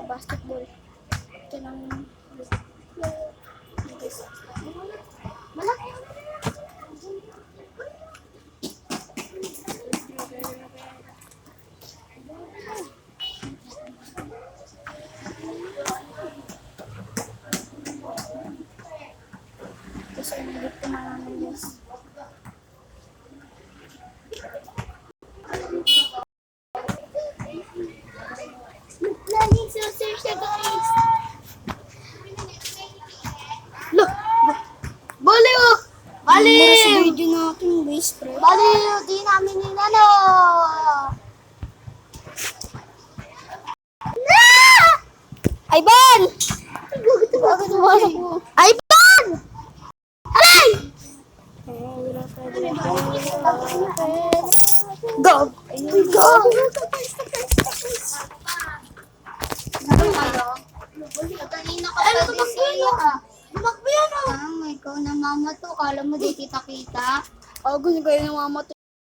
Basketball. Ito lang. Malaki. Kasi hindi ko malaman yun. Laging susunod siya, guys. Look! Baliw! Baliw! Sa video natin, guys. Baliw! Di namin ninano! Ivan! Ivan! Aray! Go! Go! Kanina ka pa din sa'yo ha. Lumakbo yan o. Ikaw na mama to. Kala mo di kita-kita. Gusto kayo ng mama to.